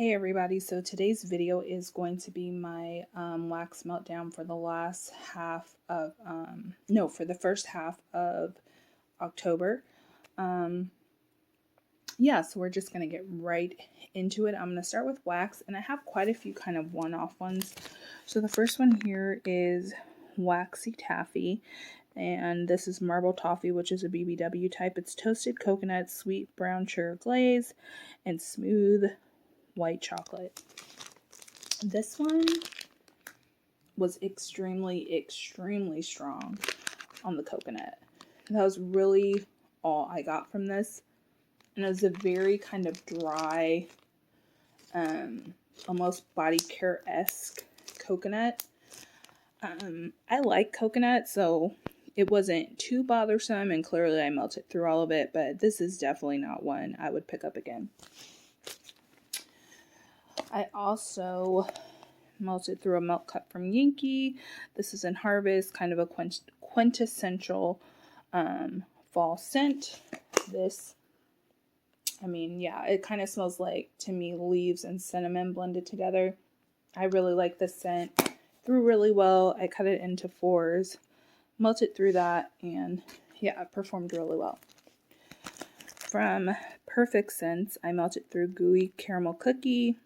Hey everybody, so today's video is going to be my wax meltdown for the last half of, for the first half of October. Yeah, so we're just going to get right into it. I'm going to start with wax, and I have quite a few kind of one-off ones. So the first one here is Waxy Taffy, and this is Marble Toffee, which is a BBW type. It's toasted coconut, sweet brown sugar glaze, and smooth white chocolate. This one was extremely strong on the coconut. That was really all I got from this. And it was a very kind of dry, almost body care-esque coconut. I like coconut, so it wasn't too bothersome, and clearly I melted through all of it, but this is definitely not one I would pick up again. I also melted through a Milk Cup from Yankee. This is in Harvest, kind of a quintessential fall scent. This, it kind of smells like, to me, leaves and cinnamon blended together. I really like this scent. Threw really well. I cut it into 4s, melted through that, and yeah, it performed really well. From Perfect Scents, I melted through Gooey Caramel Cookie,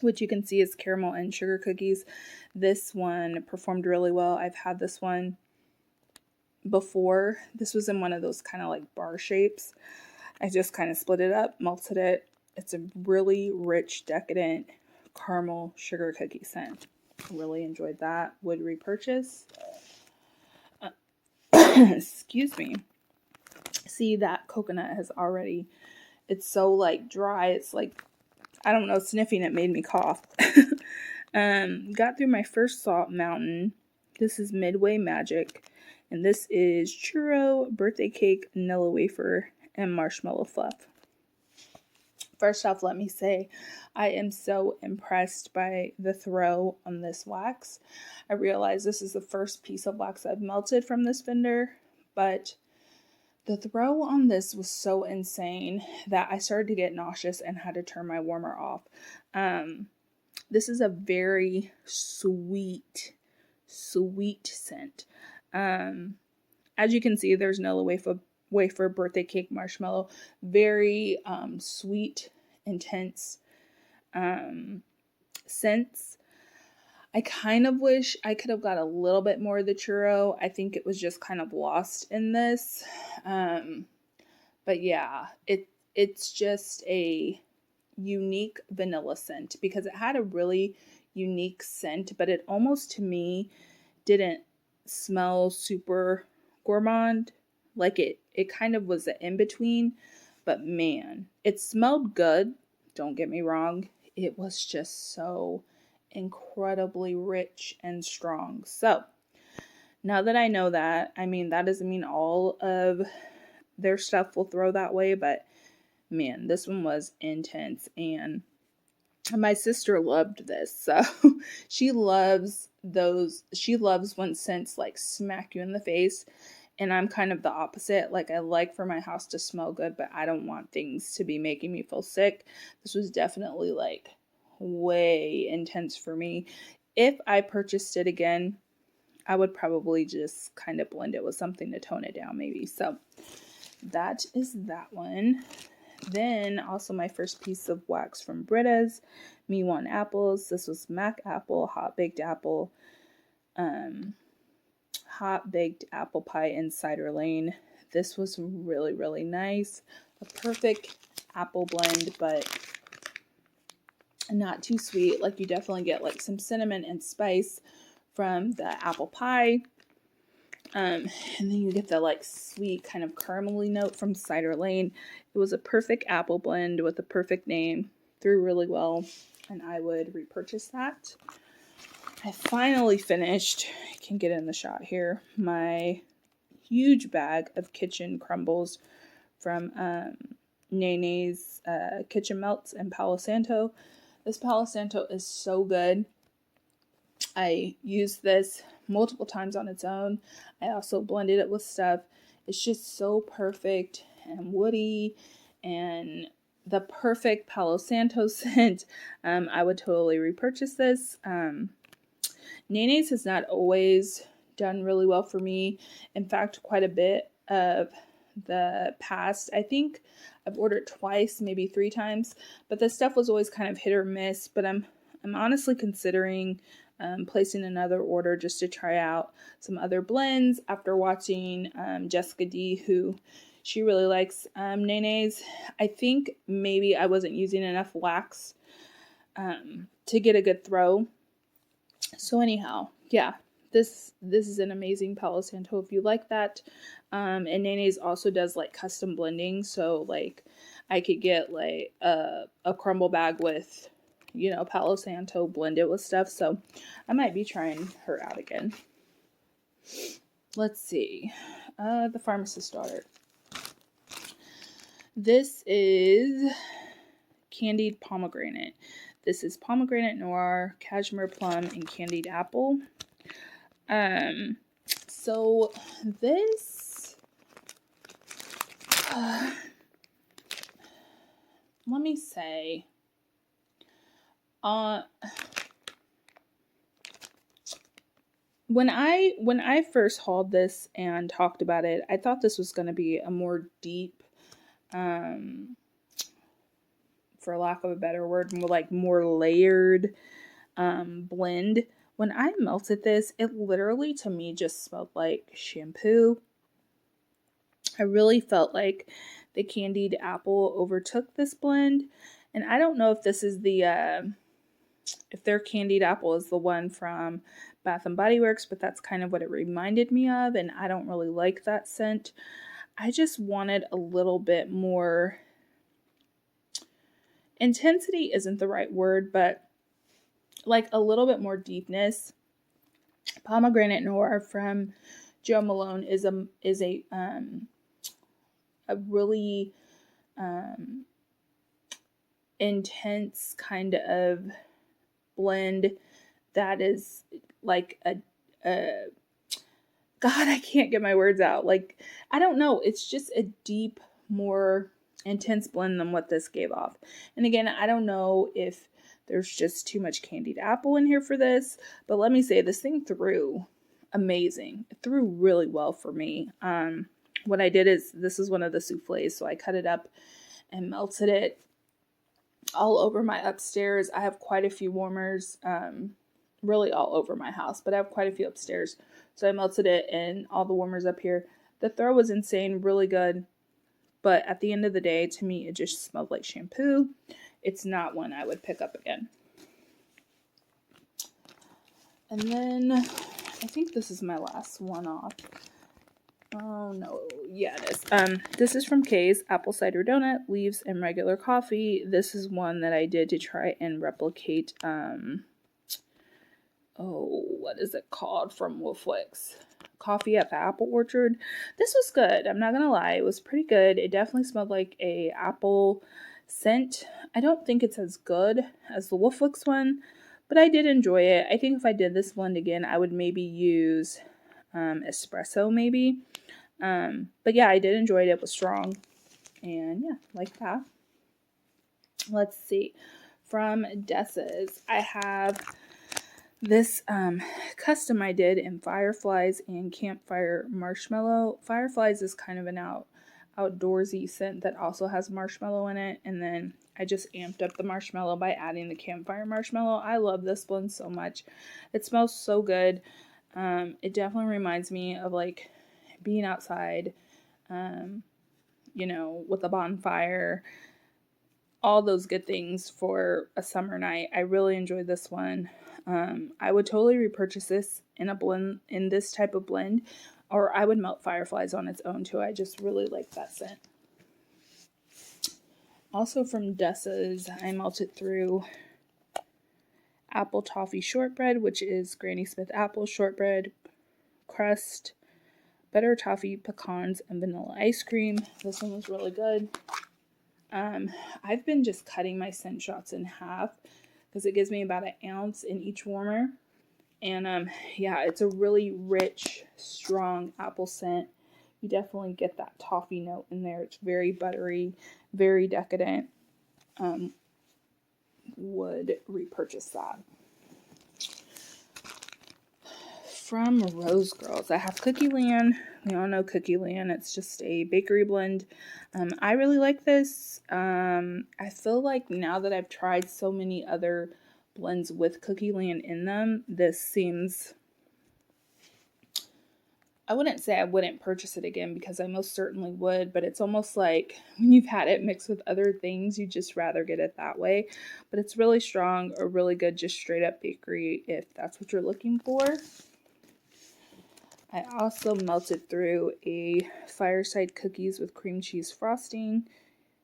which you can see is caramel and sugar cookies. This one performed really well. I've had this one before. This was in one of those kind of like bar shapes. I just kind of split it up, melted it. It's a really rich, decadent caramel sugar cookie scent. Really enjoyed that. Would repurchase. Excuse me. See, that coconut has already, it's so like dry. It's like, I don't know, sniffing it made me cough. Got through my first Salt Mountain. This is Midway Magic. And this is churro, birthday cake, vanilla wafer, and marshmallow fluff. First off, let me say, I am so impressed by the throw on this wax. I realize this is the first piece of wax I've melted from this vendor, but the throw on this was so insane that I started to get nauseous and had to turn my warmer off. This is a very sweet scent. As you can see, there's no wafer, birthday cake, marshmallow. Very sweet, intense scents. I kind of wish I could have got a little bit more of the churro. I think it was just kind of lost in this. But yeah, it's just a unique vanilla scent because it had a really unique scent, but it almost, to me, didn't smell super gourmand. Like it kind of was an in-between, but man, it smelled good. Don't get me wrong. It was just so incredibly rich and strong. So now that I know that, that doesn't mean all of their stuff will throw that way, but man, this one was intense, and my sister loved this. So she loves when scents like smack you in the face, and I'm kind of the opposite. Like, I like for my house to smell good, but I don't want things to be making me feel sick. This was definitely like way intense for me. If I purchased it again, I would probably just kind of blend it with something to tone it down maybe. So that is that one. Then also my first piece of wax from Britta's, Me Want Apples. This was Mac Apple, Hot Baked Apple Pie in Cider Lane. This was really nice. A perfect apple blend, but not too sweet. Like, you definitely get like some cinnamon and spice from the apple pie. And then you get the like sweet kind of caramelly note from Cider Lane. It was a perfect apple blend with a perfect name. Threw really well, and I would repurchase that. I finally finished, I can get in the shot here, my huge bag of kitchen crumbles from Nene's Kitchen Melts and Palo Santo. This Palo Santo is so good. I used this multiple times on its own. I also blended it with stuff. It's just so perfect and woody and the perfect Palo Santo scent. I would totally repurchase this. Nene's has not always done really well for me. In fact, quite a bit of the past, I think I've ordered twice, maybe 3 times, but the stuff was always kind of hit or miss. But I'm honestly considering placing another order just to try out some other blends after watching Jessica D, who she really likes Nene's. I think maybe I wasn't using enough wax to get a good throw. So anyhow, yeah, this is an amazing Palo Santo if you like that. And Nene's also does like custom blending, so like I could get like a crumble bag with, you know, Palo Santo, blend it with stuff. So I might be trying her out again. Let's see. The Pharmacist's Daughter. This is Candied Pomegranate. This is Pomegranate Noir, Cashmere Plum, and Candied Apple. So this, let me say, when I first hauled this and talked about it, I thought this was going to be a more deep, for lack of a better word, more layered blend. When I melted this, it literally to me just smelled like shampoo. I really felt like the candied apple overtook this blend, and I don't know if this is the if their candied apple is the one from Bath and Body Works, but that's kind of what it reminded me of, and I don't really like that scent. I just wanted a little bit more intensity isn't the right word, but like a little bit more deepness. Pomegranate Noir from Jo Malone is a really intense kind of blend that is like a God, I can't get my words out. Like, I don't know. It's just a deep, more intense blend than what this gave off. And again, I don't know if there's just too much candied apple in here for this, but let me say this thing threw amazing. It threw really well for me. What I did is, this is one of the souffles, so I cut it up and melted it all over my upstairs. I have quite a few warmers, really all over my house, but I have quite a few upstairs. So I melted it and all the warmers up here. The throw was insane, really good. But at the end of the day, to me, it just smelled like shampoo. It's not one I would pick up again. And then I think this is my last one off. Oh no, yeah it is. This is from Kay's Apple Cider Donut, Leaves, and Regular Coffee. This is one that I did to try and replicate, what is it called from Wolfwick's? Coffee at the Apple Orchard. This was good. I'm not gonna lie, it was pretty good. It definitely smelled like a apple scent. I don't think it's as good as the Wolfwick's one, but I did enjoy it. I think if I did this blend again, I would maybe use espresso maybe. But yeah, I did enjoy it. It was strong, and yeah, like that. Let's see. From Dessa's, I have this custom I did in Fireflies and Campfire Marshmallow. Fireflies is kind of an outdoorsy scent that also has marshmallow in it, and then I just amped up the marshmallow by adding the Campfire Marshmallow. I love this blend so much. It smells so good. It definitely reminds me of like being outside, with a bonfire, all those good things for a summer night. I really enjoyed this one. I would totally repurchase this in this type of blend, or I would melt Fireflies on its own too. I just really like that scent. Also from Dessa's, I melted through Apple Toffee Shortbread, which is Granny Smith apple shortbread crust, butter toffee, pecans, and vanilla ice cream. This one was really good. I've been just cutting my scent shots in half because it gives me about an ounce in each warmer. And yeah, it's a really rich, strong apple scent. You definitely get that toffee note in there. It's very buttery, very decadent. would repurchase that. From Rose Girls, I have Cookie Land. We all know Cookie Land. It's just a bakery blend. I really like this. I feel like now that I've tried so many other blends with Cookie Land in them, this seems... I wouldn't say I wouldn't purchase it again because I most certainly would, but it's almost like when you've had it mixed with other things, you just rather get it that way. But it's really strong, or really good, just straight up bakery if that's what you're looking for. I also melted through a Fireside Cookies with cream cheese frosting.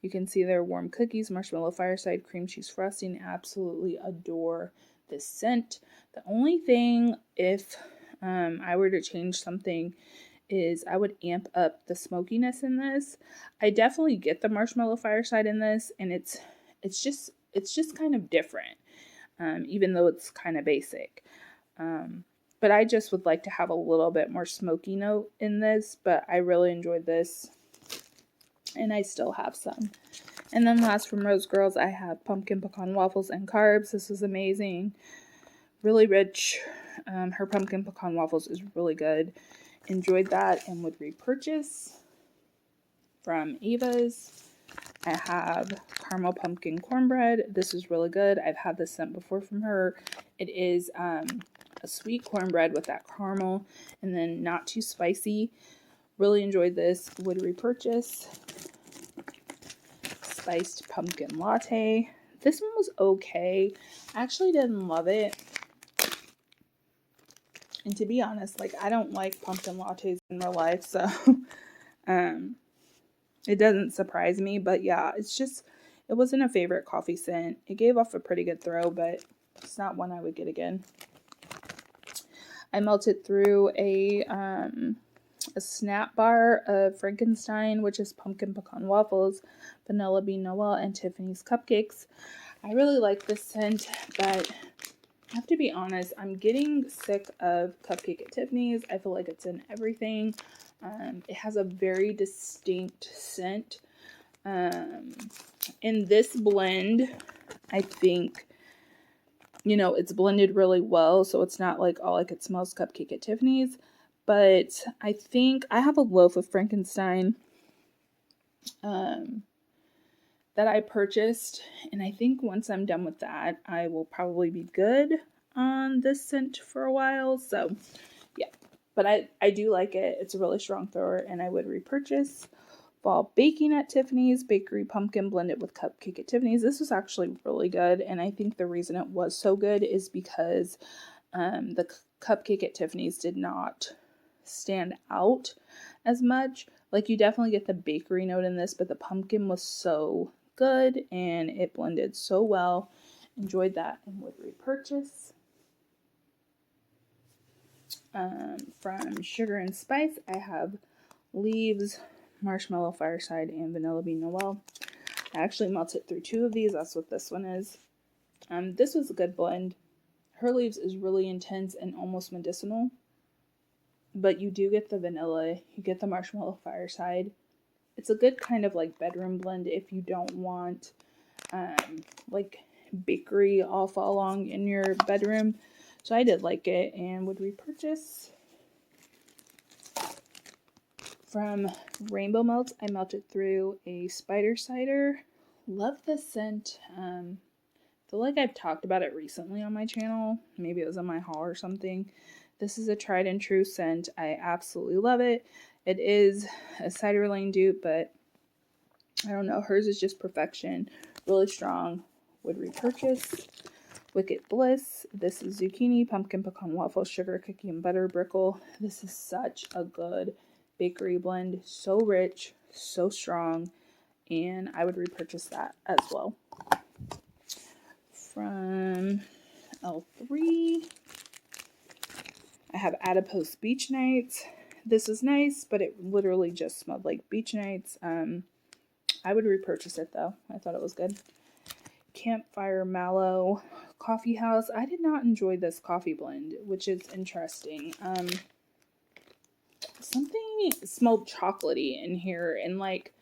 You can see they're warm cookies, marshmallow fireside, cream cheese frosting. Absolutely adore this scent. The only thing, if I were to change something, is I would amp up the smokiness in this. I definitely get the marshmallow fireside in this, and it's just kind of different, even though it's kind of basic. But I just would like to have a little bit more smoky note in this, but I really enjoyed this, and I still have some. And then last from Rose Girls, I have pumpkin pecan waffles and carbs. This is amazing. Really rich. Her pumpkin pecan waffles is really good. Enjoyed that and would repurchase. From Ava's, I have caramel pumpkin cornbread. This is really good. I've had this scent before from her. It is a sweet cornbread with that caramel and then not too spicy. Really enjoyed this. Would repurchase. Spiced pumpkin latte. This one was okay. I actually didn't love it. And to be honest, like, I don't like pumpkin lattes in real life, so it doesn't surprise me. But yeah, it wasn't a favorite coffee scent. It gave off a pretty good throw, but it's not one I would get again. I melted through a snap bar of Frankenstein, which is pumpkin pecan waffles, vanilla bean Noel, and Tiffany's cupcakes. I really like this scent, but I have to be honest, I'm getting sick of cupcake at Tiffany's. I feel like it's in everything. It has a very distinct scent. In this blend, I think, it's blended really well, so it's not like all I could smell is cupcake at Tiffany's. But I think I have a loaf of Frankenstein that I purchased, and I think once I'm done with that, I will probably be good on this scent for a while. So yeah, but I do like it. It's a really strong thrower, and I would repurchase. Fall Baking at Tiffany's, Bakery Pumpkin blended with Cupcake at Tiffany's. This was actually really good, and I think the reason it was so good is because the Cupcake at Tiffany's did not stand out as much. Like, you definitely get the bakery note in this, but the pumpkin was so good, and it blended so well. Enjoyed that and would repurchase. From Sugar and Spice, I have Leaves, Marshmallow Fireside, and Vanilla Bean Noel. I actually melted through 2 of these. That's what this one is. This was a good blend. Her Leaves is really intense and almost medicinal, but you do get the vanilla. You get the Marshmallow Fireside. It's a good kind of like bedroom blend if you don't want like bakery all fall along in your bedroom. So I did like it and would repurchase. From Rainbow Melts, I melted through a Spider Cider. Love this scent. I feel like I've talked about it recently on my channel. Maybe it was on my haul or something. This is a tried and true scent. I absolutely love it. It is a Cider Lane dupe, but I don't know. Hers is just perfection. Really strong. Would repurchase. Wicked Bliss. This is zucchini, pumpkin pecan waffle, sugar cookie, and butter brickle. This is such a good bakery blend. So rich, so strong, and I would repurchase that as well. From L3, I have Adipose Beach Nights. This is nice, but it literally just smelled like beach nights. I would repurchase it though. I thought it was good. Campfire Mallow Coffee House. I did not enjoy this coffee blend, which is interesting. Something smelled chocolatey in here, and like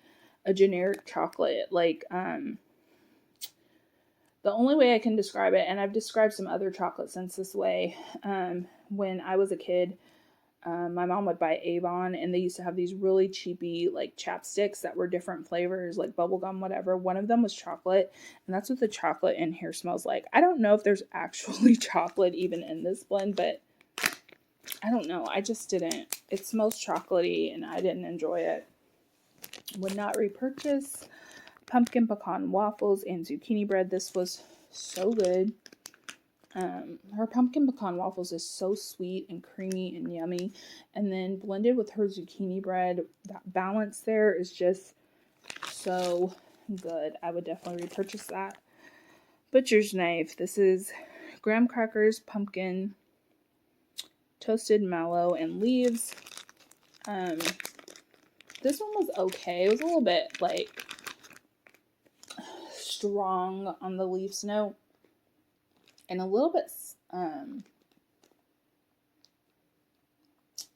a generic chocolate. Like, The only way I can describe it, and I've described some other chocolate scents this way, when I was a kid, my mom would buy Avon, and they used to have these really cheapy, like, chapsticks that were different flavors, like bubblegum, whatever. One of them was chocolate, and that's what the chocolate in here smells like. I don't know if there's actually chocolate even in this blend, but I don't know. I just didn't. It smells chocolatey, and I didn't enjoy it. Would not repurchase. Pumpkin pecan waffles and zucchini bread. This was so good. Her pumpkin pecan waffles is so sweet and creamy and yummy. And then blended with her zucchini bread, that balance there is just so good. I would definitely repurchase that. Butcher's knife. This is graham crackers, pumpkin, toasted mallow, and leaves. This one was okay. It was a little bit, like, strong on the leaves note. And a little bit,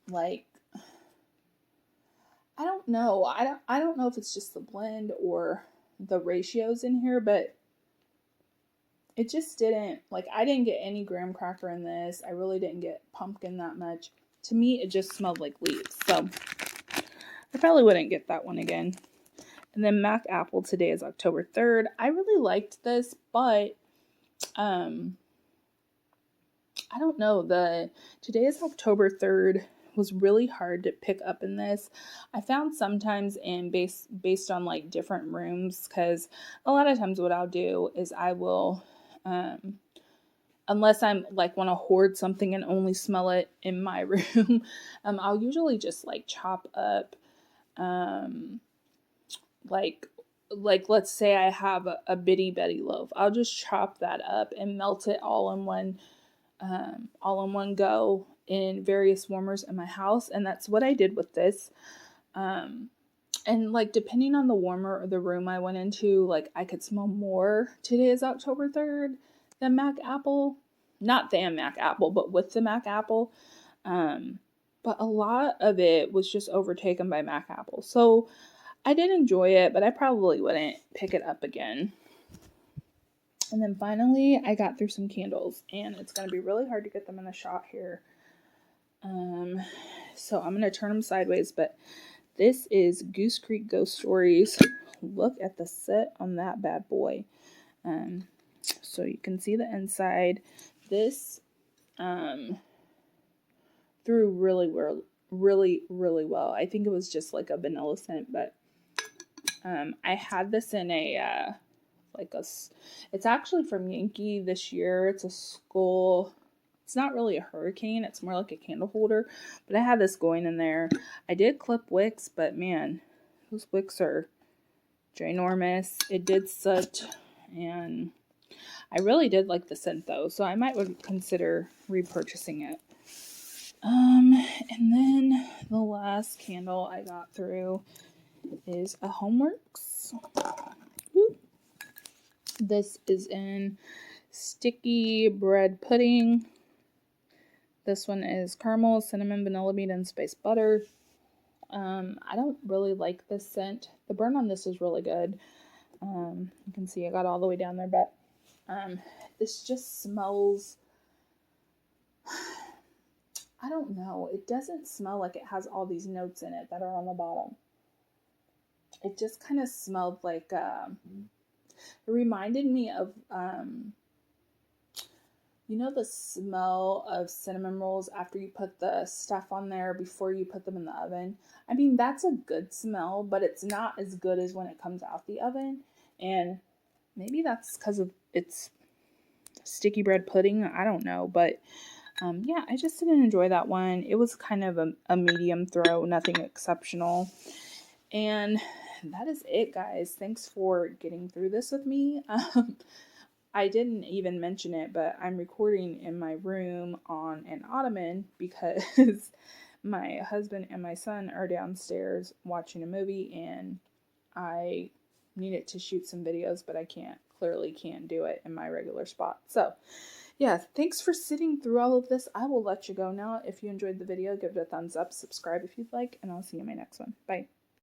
like, I don't know. I don't know if it's just the blend or the ratios in here, but it just didn't, like, I didn't get any graham cracker in this. I really didn't get pumpkin that much. To me, it just smelled like leaves. So I probably wouldn't get that one again. And then Mac Apple. Today is October 3rd. I really liked this, but I don't know. Today is October 3rd was really hard to pick up in this. I found sometimes based on, like, different rooms, because a lot of times what I'll do is I will, unless I'm, like, want to hoard something and only smell it in my room, I'll usually just, like, chop up, like let's say I have a bitty Betty loaf. I'll just chop that up and melt it all in one go in various warmers in my house. And that's what I did with this. And, like, depending on the warmer or the room I went into, like, I could smell more Today is October 3rd than Mac Apple. Not than Mac Apple, but with the Mac Apple. But a lot of it was just overtaken by Mac Apple. So I did enjoy it, but I probably wouldn't pick it up again. And then finally, I got through some candles, and it's going to be really hard to get them in the shot here. So I'm going to turn them sideways, but this is Goose Creek Ghost Stories. Look at the set on that bad boy. So you can see the inside. This threw really well. I think it was just like a vanilla scent, but I had this in a it's actually from Yankee this year. It's a skull. It's not really a hurricane. It's more like a candle holder, but I had this going in there. I did clip wicks, but man, those wicks are ginormous. It did soot, and I really did like the scent though, so I would consider repurchasing it. And then the last candle I got through is a Homeworks. Woo. This is in sticky bread pudding. This one is caramel, cinnamon, vanilla bean, and spice butter. I don't really like this scent. The burn on this is really good. You can see I got all the way down there, but this just smells, I don't know. It doesn't smell like it has all these notes in it that are on the bottom. It just kind of smelled like, it reminded me of, you know, the smell of cinnamon rolls after you put the stuff on there before you put them in the oven. I mean, that's a good smell, but it's not as good as when it comes out the oven. And maybe that's because of its sticky bread pudding. I don't know, but yeah, I just didn't enjoy that one. It was kind of a medium throw, nothing exceptional. And that is it, guys. Thanks for getting through this with me. I didn't even mention it, but I'm recording in my room on an ottoman because my husband and my son are downstairs watching a movie, and I needed to shoot some videos, but I clearly can't do it in my regular spot. So yeah, thanks for sitting through all of this. I will let you go now. If you enjoyed the video, give it a thumbs up, subscribe if you'd like, and I'll see you in my next one. Bye.